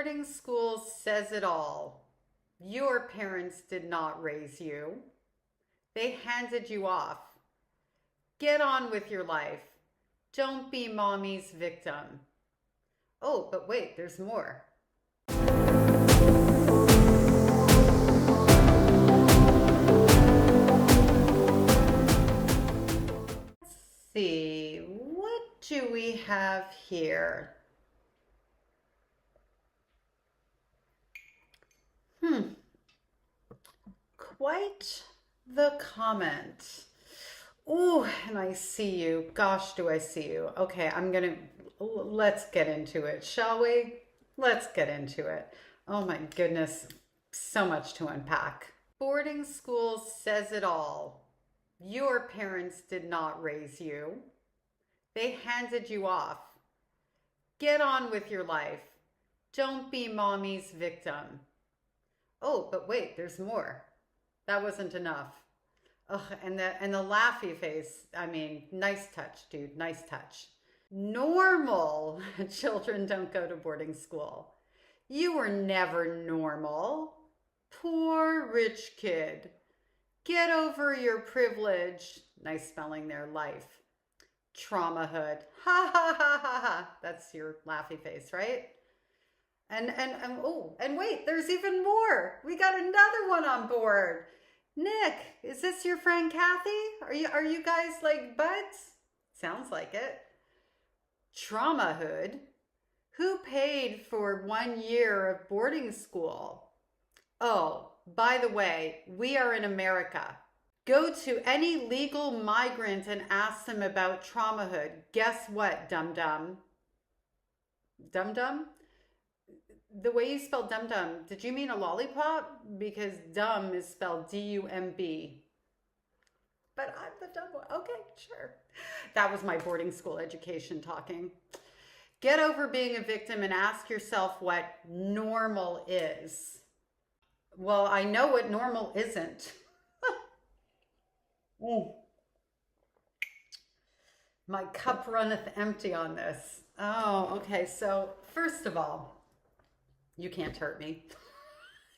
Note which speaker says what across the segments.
Speaker 1: Boarding school says it all. Your parents did not raise you. They handed you off. Get on with your life. Don't be mommy's victim. Oh, but wait, there's more. Let's see, what do we have here? Quite the comment. Oh, and I see you. Gosh, do I see you. Okay, let's get into it, shall we? Let's get into it. Oh my goodness, so much to unpack. Boarding school says it all. Your parents did not raise you. They handed you off. Get on with your life. Don't be mommy's victim. Oh, but wait, there's more. That wasn't enough. Ugh, and the laughy face. I mean, nice touch, dude. Nice touch. Normal children don't go to boarding school. You were never normal. Poor rich kid. Get over your privilege. Nice spelling there, life. Traumahood. Ha ha ha ha ha. That's your laughy face, right? And wait, there's even more. We got another one on board. Nick, is this your friend Kathy? Are you guys like buds? Sounds like it. Traumahood. Who paid for 1 year of boarding school? Oh, by the way, we are in America. Go to any legal migrant and ask them about Traumahood. Guess what, dum-dum? Dum-dum? The way you spell dum-dum, did you mean a lollipop? Because dumb is spelled D-U-M-B. But I'm the dumb one. Okay, sure. That was my boarding school education talking. Get over being a victim and ask yourself what normal is. Well, I know what normal isn't. My cup runneth empty on this. Oh, okay. So first of all, you can't hurt me.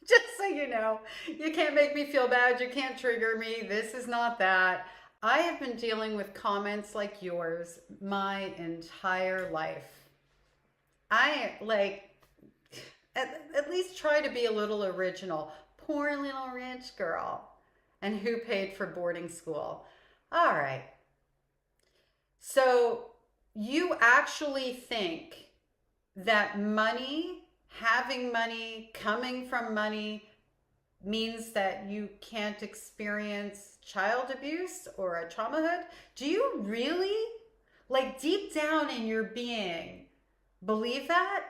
Speaker 1: Just so you know, you can't make me feel bad. You can't trigger me. This is not that. I have been dealing with comments like yours my entire life. I at least try to be a little original. Poor little rich girl. And who paid for boarding school? All right. So you actually think that money, having money, coming from money means that you can't experience child abuse or a traumahood? Do you really, like deep down in your being, believe that?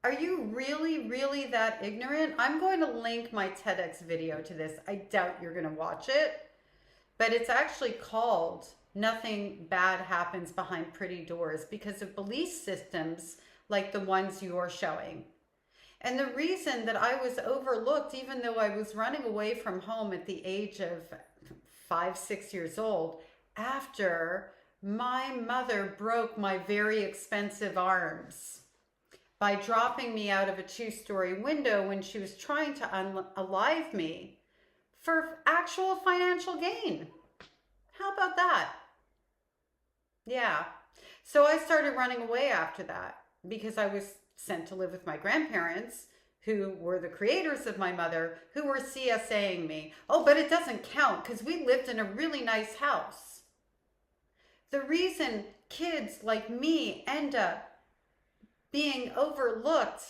Speaker 1: Are you really, really that ignorant? I'm going to link my TEDx video to this. I doubt you're going to watch it, but it's actually called Nothing Bad Happens Behind Pretty Doors because of belief systems like the ones you're showing. And the reason that I was overlooked, even though I was running away from home at the age of 5, 6 years old, after my mother broke my very expensive arms by dropping me out of a 2-story window when she was trying to unalive me for actual financial gain. How about that? Yeah. So I started running away after that because I was sent to live with my grandparents, who were the creators of my mother, who were CSAing me. Oh, but it doesn't count because we lived in a really nice house. The reason kids like me end up being overlooked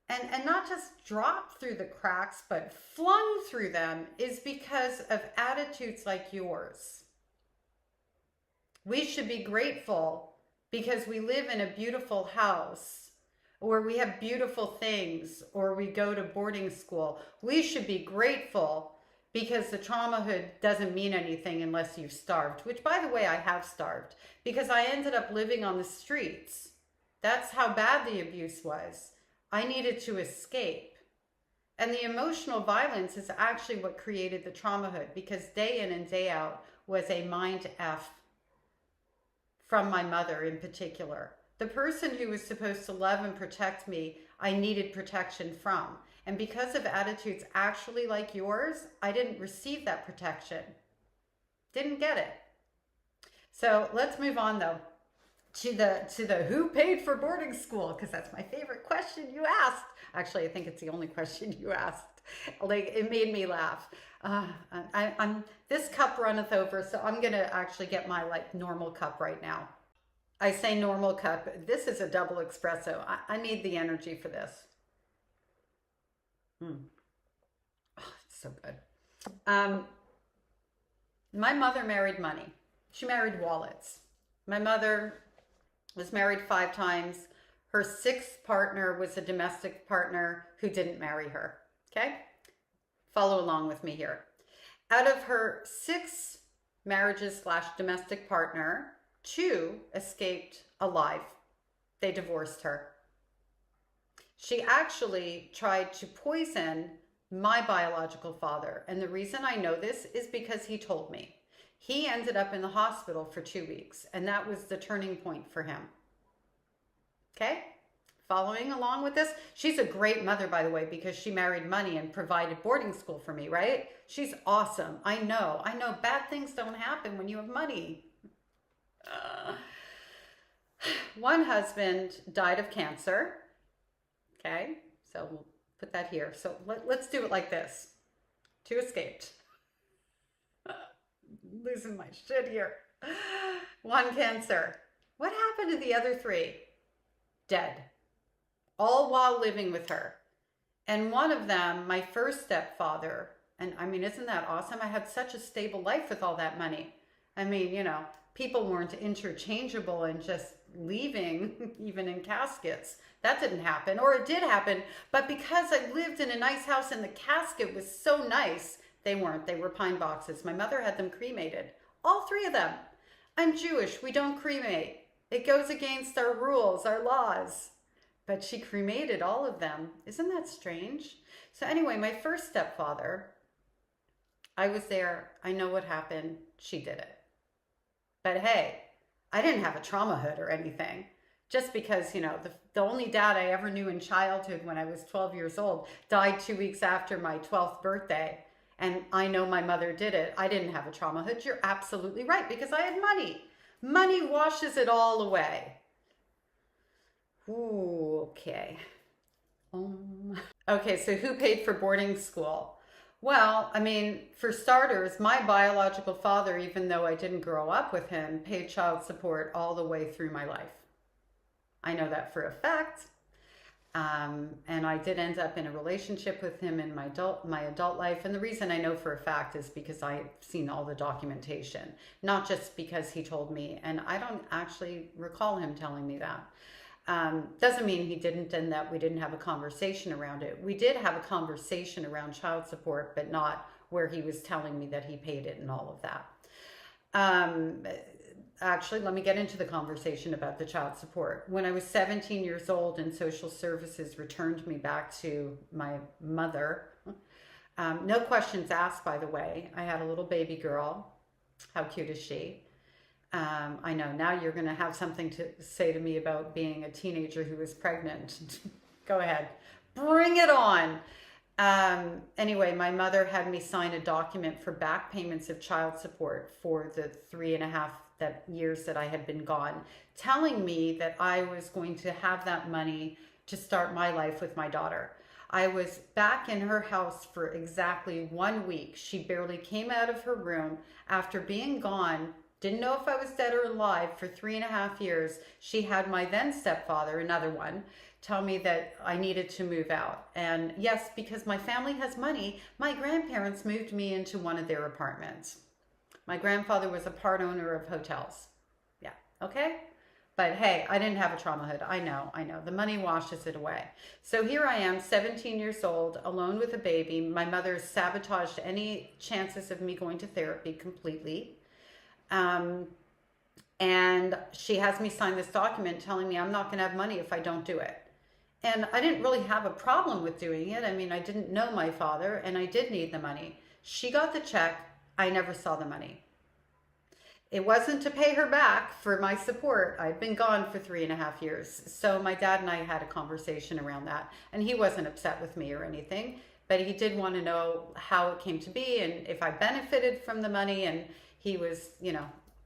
Speaker 1: and not just dropped through the cracks, but flung through them is because of attitudes like yours. We should be grateful because we live in a beautiful house, or we have beautiful things, or we go to boarding school. We should be grateful because the Traumahood doesn't mean anything unless you've starved, which, by the way, I have starved because I ended up living on the streets. That's how bad the abuse was. I needed to escape. And the emotional violence is actually what created the Traumahood, because day in and day out was a mind F from my mother in particular. The person who was supposed to love and protect me, I needed protection from. And because of attitudes actually like yours, I didn't receive that protection. Didn't get it. So let's move on though to the who paid for boarding school, because that's my favorite question you asked. Actually, I think it's the only question you asked. Like, it made me laugh. I'm this cup runneth over, so I'm gonna actually get my like normal cup right now. I say normal cup. This is a double espresso. I need the energy for this. Oh, it's so good. My mother married money. She married wallets. My mother was married 5 times. Her 6th partner was a domestic partner who didn't marry her. Okay? Follow along with me here. Out of her 6 marriages / domestic partner, 2 escaped alive. They divorced her. She actually tried to poison my biological father. And the reason I know this is because he told me. He ended up in the hospital for 2 weeks, and that was the turning point for him. Okay? Following along with this? She's a great mother, by the way, because she married money and provided boarding school for me, right? She's awesome. I know. Bad things don't happen when you have money. One husband died of cancer. Okay? So we'll put that here. So let's do it like this. 2 escaped. Losing my shit here. 1 cancer. What happened to the other 3? Dead. All while living with her. And one of them, my first stepfather, and I mean, isn't that awesome? I had such a stable life with all that money. I mean, you know, people weren't interchangeable and just leaving, even in caskets. That didn't happen, or it did happen, but because I lived in a nice house and the casket was so nice, they weren't. They were pine boxes. My mother had them cremated. All 3 of them. I'm Jewish. We don't cremate. It goes against our rules, our laws. But she cremated all of them. Isn't that strange? So anyway, my first stepfather, I was there. I know what happened. She did it. But hey, I didn't have a Traumahood or anything. Just because, you know, the only dad I ever knew in childhood when I was 12 years old died 2 weeks after my 12th birthday. And I know my mother did it. I didn't have a Traumahood. You're absolutely right, because I had money. Money washes it all away. Ooh, okay. Okay, so who paid for boarding school? Well, I mean, for starters, my biological father, even though I didn't grow up with him, paid child support all the way through my life. I know that for a fact. And I did end up in a relationship with him in my adult life. And the reason I know for a fact is because I've seen all the documentation, not just because he told me. And I don't actually recall him telling me that. Doesn't mean he didn't and that we didn't have a conversation around it. We did have a conversation around child support, but not where he was telling me that he paid it and all of that. Actually, let me get into the conversation about the child support. When I was 17 years old and social services returned me back to my mother, no questions asked, by the way. I had a little baby girl. How cute is she? I know, now you're going to have something to say to me about being a teenager who was pregnant. Go ahead. Bring it on. Anyway, my mother had me sign a document for back payments of child support for the 3.5 years that I had been gone, telling me that I was going to have that money to start my life with my daughter. I was back in her house for exactly 1 week. She barely came out of her room after being gone. Didn't know if I was dead or alive for 3.5 years. She had my then stepfather, another one, tell me that I needed to move out. And yes, because my family has money, my grandparents moved me into one of their apartments. My grandfather was a part owner of hotels. Yeah, okay? But hey, I didn't have a Traumahood. I know. The money washes it away. So here I am, 17 years old, alone with a baby. My mother sabotaged any chances of me going to therapy completely. And she has me sign this document telling me I'm not going to have money if I don't do it. And I didn't really have a problem with doing it. I mean, I didn't know my father and I did need the money. She got the check. I never saw the money. it wasn't to pay her back for my support. I'd been gone for 3.5 years. So my dad and I had a conversation around that. And he wasn't upset with me or anything, but he did want to know how it came to be and if I benefited from the money. And he was,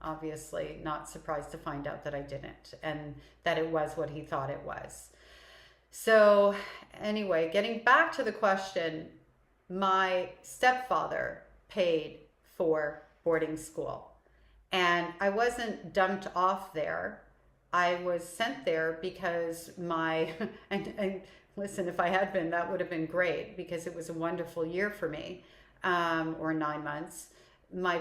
Speaker 1: obviously not surprised to find out that I didn't and that it was what he thought it was. So anyway, getting back to the question, my stepfather paid for boarding school. And I wasn't dumped off there. I was sent there because and listen, if I had been, that would have been great because it was a wonderful year for me, or 9 months. My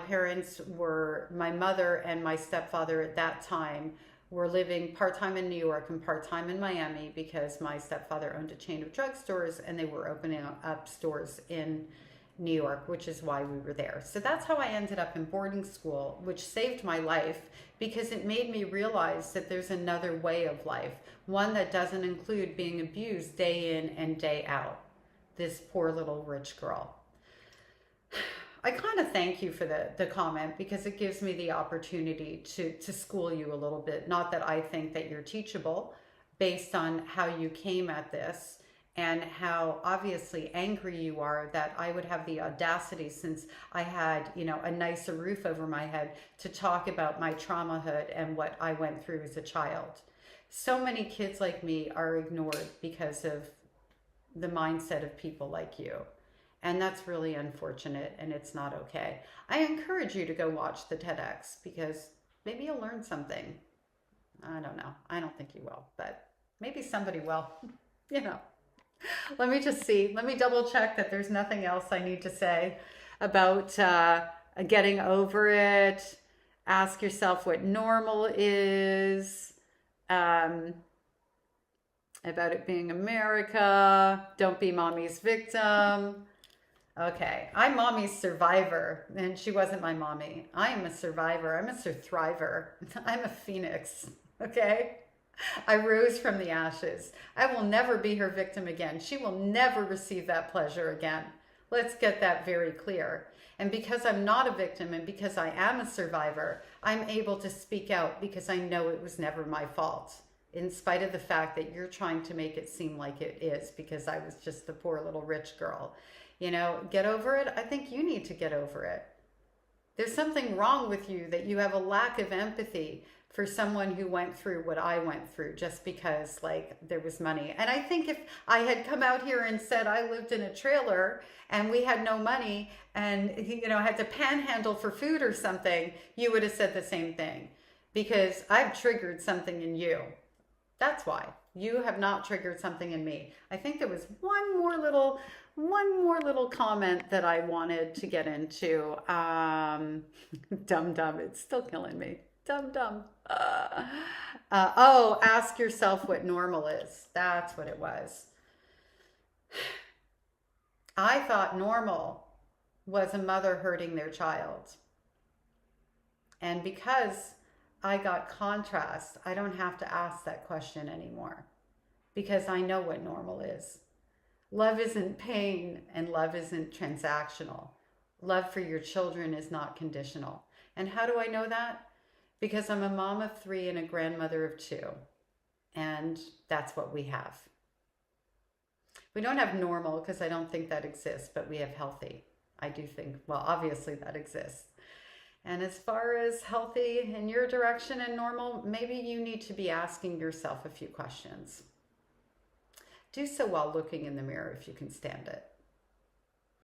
Speaker 1: mother and my stepfather at that time were living part-time in New York and part-time in Miami because my stepfather owned a chain of drugstores and they were opening up stores in New York, which is why we were there. So that's how I ended up in boarding school, which saved my life because it made me realize that there's another way of life, one that doesn't include being abused day in and day out. This poor little rich girl. I kind of thank you for the comment because it gives me the opportunity to school you a little bit. Not that I think that you're teachable based on how you came at this and how obviously angry you are that I would have the audacity, since I had, a nicer roof over my head, to talk about my traumahood and what I went through as a child. So many kids like me are ignored because of the mindset of people like you. And that's really unfortunate and it's not okay. I encourage you to go watch the TEDx because maybe you'll learn something. I don't know. I don't think you will, but maybe somebody will, Let me just see. Let me double check that there's nothing else I need to say about getting over it. Ask yourself what normal is. About it being America. Don't be mommy's victim. Okay, I'm mommy's survivor, and she wasn't my mommy. I am a survivor. I'm a thriver. I'm a phoenix, okay? I rose from the ashes. I will never be her victim again. She will never receive that pleasure again. Let's get that very clear. And because I'm not a victim and because I am a survivor, I'm able to speak out because I know it was never my fault, in spite of the fact that you're trying to make it seem like it is because I was just the poor little rich girl. Get over it. I think you need to get over it. There's something wrong with you that you have a lack of empathy for someone who went through what I went through just because there was money. And I think if I had come out here and said I lived in a trailer and we had no money and had to panhandle for food or something, you would have said the same thing because I've triggered something in you. That's why. You have not triggered something in me. I think there was one more little comment that I wanted to get into. Dumb, it's still killing me. Dumb. Ask yourself what normal is. That's what it was. I thought normal was a mother hurting their child. And because I got contrast, I don't have to ask that question anymore because I know what normal is. Love isn't pain and love isn't transactional. Love for your children is not conditional. And how do I know that? Because I'm a mom of 3 and a grandmother of 2. And that's what we have. We don't have normal because I don't think that exists, but we have healthy. I do think, obviously that exists. And as far as healthy in your direction and normal, maybe you need to be asking yourself a few questions. Do so while looking in the mirror if you can stand it.